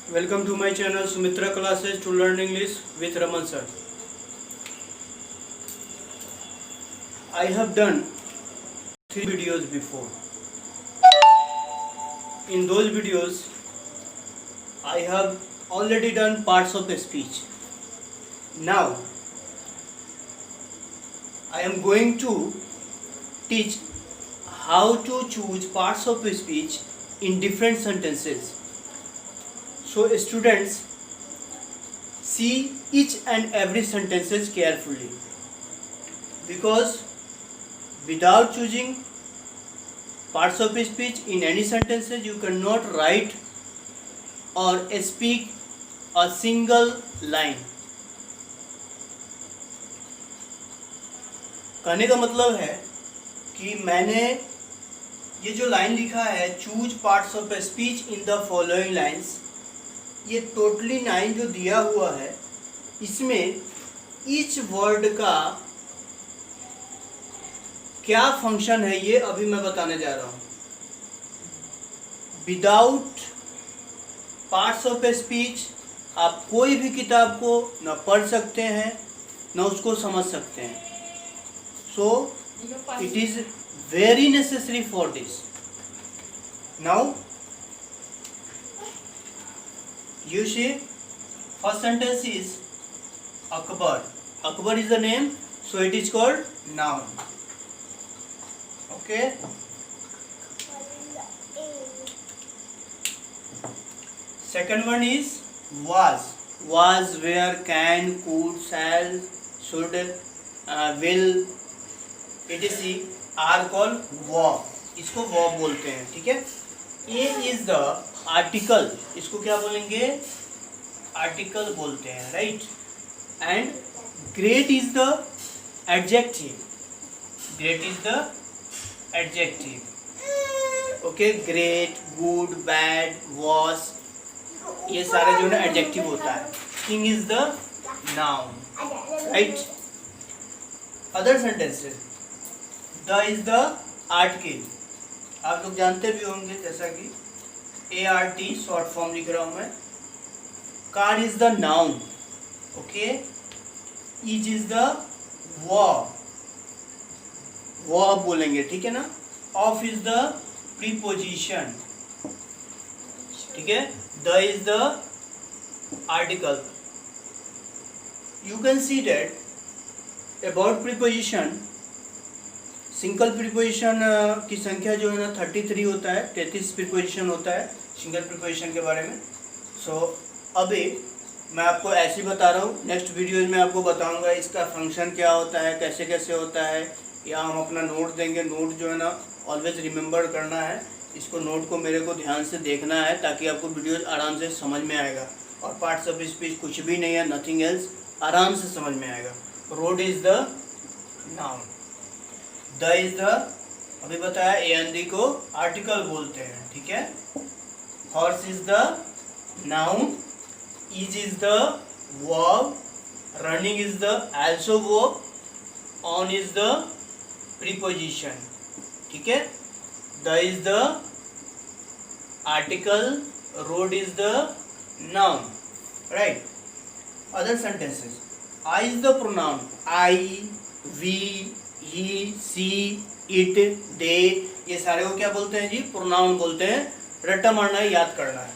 Welcome to my channel Sumitra Classes to learn English with Raman sir. I have done 3 videos before. In those videos, I have already done parts of a speech. Now, I am going to teach how to choose parts of a speech in different sentences. So students, see each and every sentences carefully, because without choosing parts of a speech in any sentences you cannot write or speak a single line. कहने का मतलब है कि मैंने ये जो line लिखा है, choose parts of a speech in the following lines, ये टोटली 9 जो दिया हुआ है, इसमें ईच वर्ड का क्या फंक्शन है ये अभी मैं बताने जा रहा हूँ. Without parts of a speech आप कोई भी किताब को न पढ़ सकते हैं न उसको समझ सकते हैं. So it is very necessary for this. Now you see, first sentence is Akbar. Akbar is the name, so it is called noun. Okay. Second one is was. Was, where, can, could, shall, should, will, etc. are called verb. इसको verb बोलते हैं. ठीक है. A is the article, इसको क्या बोलेंगे? Article बोलते हैं, right. And great is the adjective. Great is the adjective. Okay. Great, good, bad, worse, ये सारे जो है एडजेक्टिव होता है. King is the noun, right. Other sentences, the is the article. आप लोग जानते भी होंगे, जैसा कि ART शॉर्ट फॉर्म लिख रहा हूं मैं. Car is the noun. Okay. Is is the verb. Verb बोलेंगे, ठीक है ना. Of is the preposition. ठीक है. The is the article. You can see that about preposition, single preposition की संख्या जो है ना 33 होता है. 33 प्रीपोजिशन होता है सिंगल प्रीपोजिशन के बारे में. सो अभी मैं आपको ऐसे ही बता रहा हूँ. नेक्स्ट वीडियोज में आपको बताऊँगा इसका फंक्शन क्या होता है, कैसे कैसे होता है, या हम अपना नोट देंगे. नोट जो है ना ऑलवेज रिमेंबर करना है. इसको नोट को मेरे को ध्यान से देखना है ताकि आपको वीडियोज आराम से समझ में आएगा. और पार्ट्स ऑफ स्पीच कुछ भी नहीं है, नथिंग एल्स, आराम से समझ में आएगा. Road is the noun. The is the, अभी बताया, AND को आर्टिकल बोलते हैं. ठीक है. Horse is the noun. Is the verb. Running is the also verb. On is the preposition. ठीक है. The is the article. Road is the noun, right. Other sentences, I is the pronoun. I, we, he, she, it, they, ये सारे को क्या बोलते हैं जी? Pronoun बोलते हैं. रट्टा मारना है, याद करना है.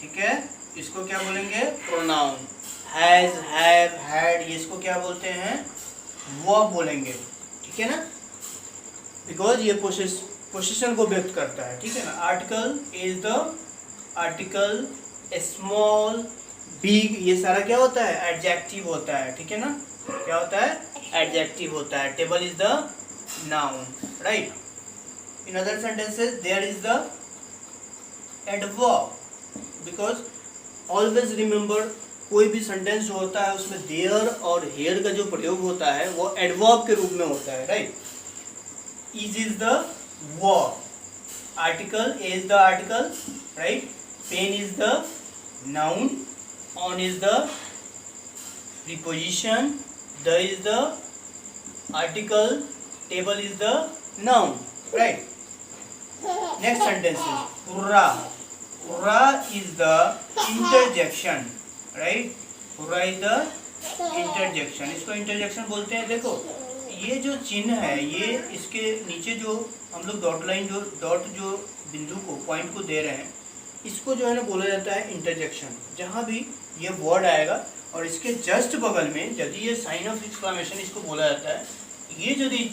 ठीक है. इसको क्या बोलेंगे? प्रोनाउन. हैज, हैव, हैड, ये इसको क्या बोलते हैं? वर्ब बोलेंगे. ठीक है ना. बिकॉज ये पोजीशन को व्यक्त करता है. ठीक है ना. Article is the article. Small, big, ये सारा क्या होता है? एडजेक्टिव होता है. ठीक है ना. क्या होता है? एडजेक्टिव होता है. Table is the noun, right. In other sentences there is the adverb. Because always remember, कोई भी सेंटेंस जो होता है उसमें देयर और हेयर का जो प्रयोग होता है वो एडवर्ब के रूप में होता है, right. Is the verb. Article, is the article, right. Pen is the noun. On is the preposition. The is the article, table is the noun, right. Next sentence is hurrah. Hurrah is the interjection, right. Hurrah is the interjection, इसको interjection बोलते हैं। देखो ये जो चिन्ह है, ये इसके नीचे जो हम लोग डॉट लाइन जो डॉट जो बिंदु को पॉइंट को दे रहे हैं, इसको जो है ना बोला जाता है इंटरजेक्शन। जहाँ भी ये वर्ड आएगा और इसके जस्ट बगल में यदि ये साइन ऑफ एक्सक्लेमेशन इसको बोला जाता है, ये यदि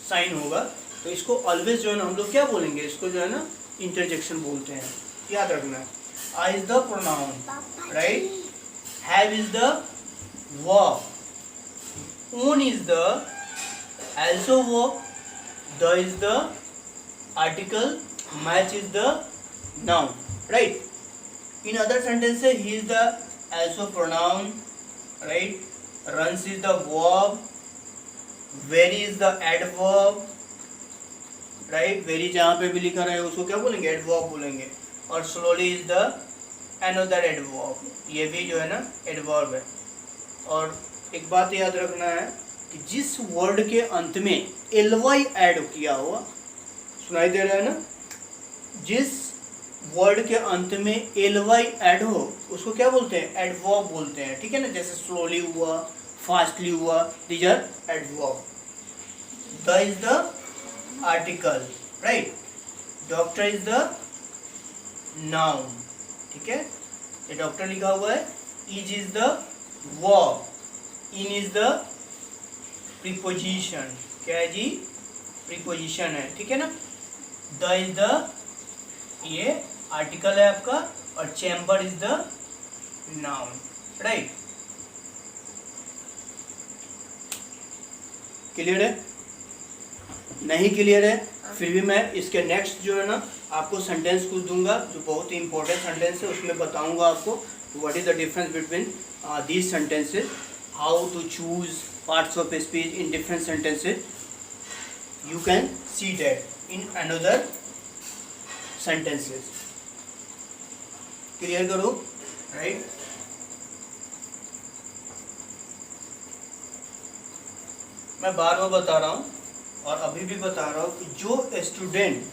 साइन होगा तो इसको ऑलवेज जो है ना हम लोग क्या बोलेंगे, इसको जो है ना इंटरजेक्शन बोलते हैं। याद रखना है। I is the pronoun, right. Have is the verb, own is the also verb, the is the article, match is the noun, right. In other sentences he is the also pronoun, right. Runs is the verb, very is the adverb, right. very जहाँ पे भी लिखा रहे उसको क्या बोलेंगे, adverb बोलेंगे। और slowly is the another adverb, ये भी जो है ना adverb है। और एक बात याद रखना है कि जिस वर्ड के अंत में ly ऐड किया हुआ, सुनाई दे रहा है ना, जिस वर्ड के अंत में ly ऐड हो उसको क्या बोलते हैं, एडवर्ब बोलते हैं, ठीक है ना। जैसे स्लोली हुआ, फास्टली हुआ, these are adverb. The is the article, right. Doctor is the noun, ठीक है। ये डॉक्टर लिखा हुआ है। Is the verb, in is the preposition, क्या है जी, प्रीपोजिशन है, ठीक है ना। द इज द, ये आर्टिकल है आपका, और chamber is the noun, right. Clear है? नहीं क्लियर है फिर भी मैं इसके नेक्स्ट जो है ना आपको सेंटेंस कुछ दूंगा जो बहुत ही इंपॉर्टेंट सेंटेंस है, उसमें बताऊंगा आपको what is the difference between these sentences, how to choose parts of a speech in different sentences. You can see that in another sentences. Clear करो, right? मैं बार बार बता रहा हूँ और अभी भी बता रहा हूँ कि जो स्टूडेंट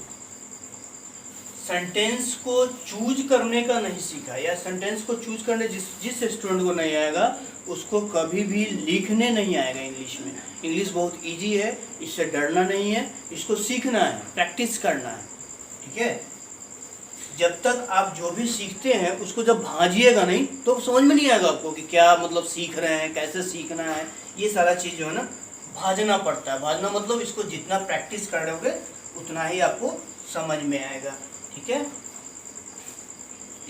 सेंटेंस को चूज करने का नहीं सीखा या सेंटेंस को चूज करने जिस स्टूडेंट को नहीं आएगा उसको कभी भी लिखने नहीं आएगा इंग्लिश में। इंग्लिश बहुत इजी है, इससे डरना नहीं है, इसको सीखना है, प्रैक्टिस करना है, ठीक है। जब तक आप जो भी सीखते हैं उसको जब भांजिएगा नहीं तो समझ में नहीं आएगा आपको कि क्या मतलब सीख रहे हैं, कैसे सीखना है। ये सारा चीज़ जो है ना भाजना पड़ता है। भाजना मतलब इसको जितना प्रैक्टिस करोगे उतना ही आपको समझ में आएगा, ठीक है।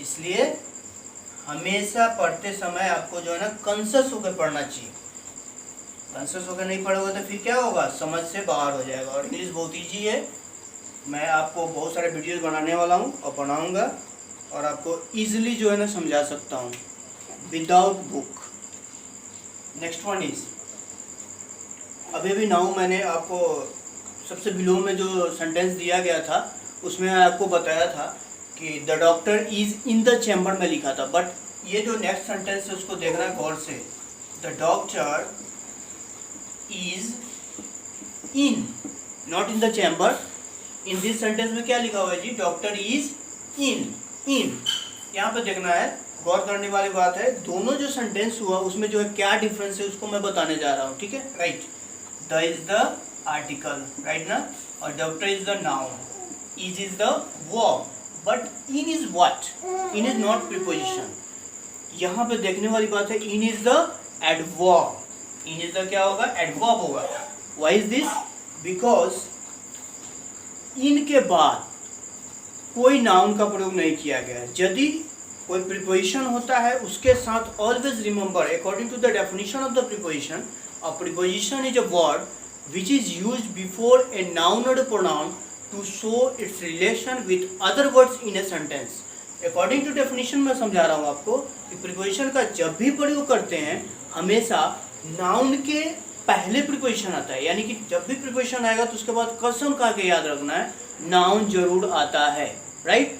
इसलिए हमेशा पढ़ते समय आपको जो है ना कॉन्शियस होकर पढ़ना चाहिए। कॉन्शियस होकर नहीं पढ़ोगे तो फिर क्या होगा, समझ से बाहर हो जाएगा। और इंग्लिश बहुत इजी है, मैं आपको बहुत सारे वीडियोस बनाने वाला हूँ और बनाऊँगा और आपको इजीली जो है ना समझा सकता हूँ without book. Next one is, अभी नाउ मैंने आपको सबसे बिलो में जो सेंटेंस दिया गया था उसमें आपको बताया था कि the doctor is in the chamber में लिखा था, बट ये जो नेक्स्ट सेंटेंस है उसको देखना है गौर से। The doctor is in, not in the chamber. In this sentence में क्या लिखा हुआ है जी, डॉक्टर इज इन। इन यहाँ पे देखना है, गौर करने वाली बात है। दोनों जो सेंटेंस हुआ उसमें जो है क्या डिफरेंस है उसको मैं बताने जा रहा हूँ, ठीक है, right. The is the article, right ना, और doctor is the noun, is the verb, but in is what? In is not preposition. यहाँ पे देखने वाली बात है, in is the adverb. In is the क्या होगा, adverb होगा। Why is this? Because in के बाद कोई noun का प्रयोग नहीं किया गया है। यदि कोई preposition होता है उसके साथ always remember according to the definition of the preposition, a preposition is a word which is used before a noun or a pronoun to show its relation with other words in a sentence. According to definition मैं समझा रहा हूँ आपको कि preposition का जब भी प्रयोग करते हैं हमेशा noun के पहले preposition आता है, यानी कि जब भी preposition आएगा तो उसके बाद कसम खा के याद रखना है noun जरूर आता है, right?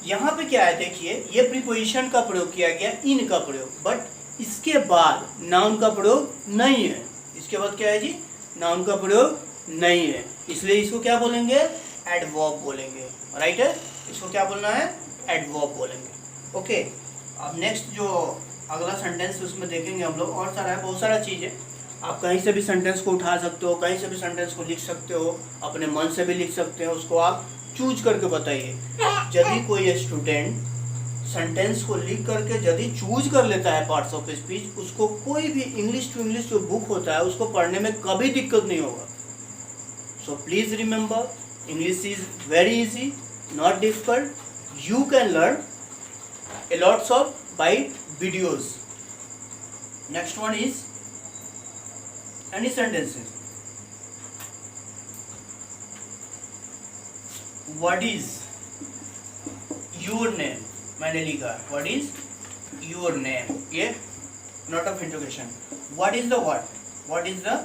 यहाँ पे क्या है देखिए, ये preposition का प्रयोग किया गया, in का प्रयोग, बट इसके बाद noun का प्रयोग नहीं है। इसके बाद क्या है जी, noun का प्रयोग नहीं है, इसलिए इसको क्या बोलेंगे, एडवर्ब बोलेंगे, राइट है, इसको क्या बोलना है, एडवर्ब बोलेंगे। ओके, अब नेक्स्ट जो अगला सेंटेंस उसमें देखेंगे हम लोग, और सारा है, बहुत सारा चीज़ है। आप कहीं से भी सेंटेंस को उठा सकते हो, कहीं से भी सेंटेंस को लिख सकते हो, अपने मन से भी लिख सकते हो, उसको आप चूज करके बताइए। यदि कोई स्टूडेंट सेंटेंस को लिख करके यदि चूज कर लेता है पार्ट्स ऑफ स्पीच, उसको कोई भी इंग्लिश टू इंग्लिश जो बुक होता है उसको पढ़ने में कभी दिक्कत नहीं होगा। So please remember, English is very easy, not difficult, you can learn a lots of by videos. Next one is any sentences. What is your name? मैंने लिखा what is your name, ये not of interrogation. What is the what? What is the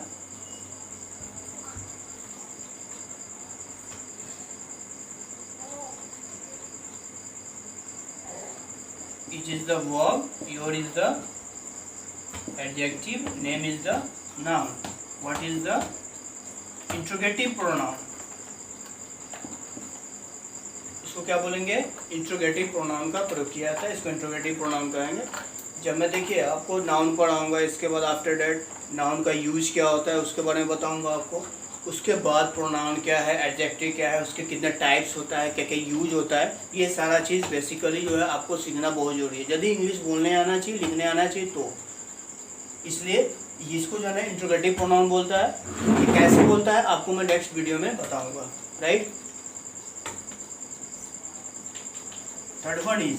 It is the verb, your is the adjective, name is the noun. What is the interrogative pronoun? इसको क्या बोलेंगे, interrogative pronoun का प्रयोग किया जाता है, इसको इंट्रोगेटिव प्रोनाउन कहेंगे। जब मैं देखिए आपको नाउन पढ़ाऊंगा, इसके बाद आफ्टर डेट नाउन का यूज क्या होता है उसके बारे में बताऊंगा आपको, उसके बाद प्रोनाउन क्या है, एडजेक्टिव क्या है, उसके कितने टाइप्स होता है, क्या क्या यूज होता है, ये सारा चीज़ बेसिकली जो है आपको सीखना बहुत जरूरी है। यदि इंग्लिश बोलने आना चाहिए, लिखने आना चाहिए तो, इसलिए इसको जो है इंट्रोगेटिव प्रोनाउन बोलता है। ये कैसे बोलता है आपको मैं नेक्स्ट वीडियो में बताऊंगा, right. Third one is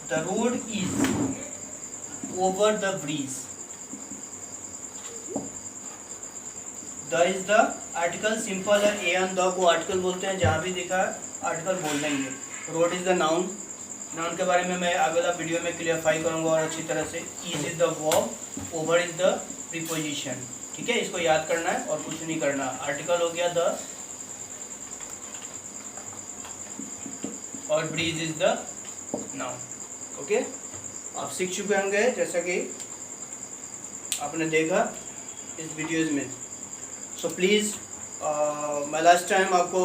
the road is over the bridge. The is the article, simple है, ए एंड द को आर्टिकल बोलते हैं, जहाँ भी देखा आर्टिकल बोल देंगे। Road is the noun, noun के बारे में मैं अगला वीडियो में क्लियरफाई करूंगा और अच्छी तरह से। Is the verb, over is the preposition, ठीक है, इसको याद करना है और कुछ नहीं करना। आर्टिकल हो गया द, और bridge is the noun. Okay, आप सीख चुके होंगे जैसा कि आपने देखा इस वीडियोज में। सो प्लीज़ मैं लास्ट टाइम आपको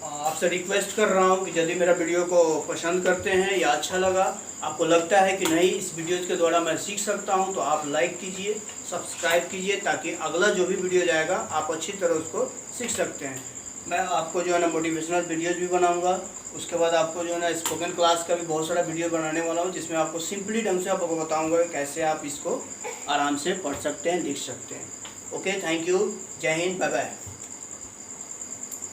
आपसे रिक्वेस्ट कर रहा हूँ कि यदि मेरा वीडियो को पसंद करते हैं या अच्छा लगा, आपको लगता है कि नहीं इस वीडियोज के द्वारा मैं सीख सकता हूँ, तो आप लाइक कीजिए, सब्सक्राइब कीजिए, ताकि अगला जो भी वीडियो जाएगा आप अच्छी तरह उसको सीख सकते हैं। मैं आपको जो है ना मोटिवेशनल वीडियोज़ भी बनाऊँगा, उसके बाद आपको जो है ना स्पोकन क्लास का भी बहुत सारा वीडियो बनाने वाला हूँ, जिसमें आपको सिंपली ढंग से आपको बताऊँगा कैसे आप इसको आराम से पढ़ सकते हैं, लिख सकते हैं। ओके, थैंक यू, जय हिंद, बाय बाय।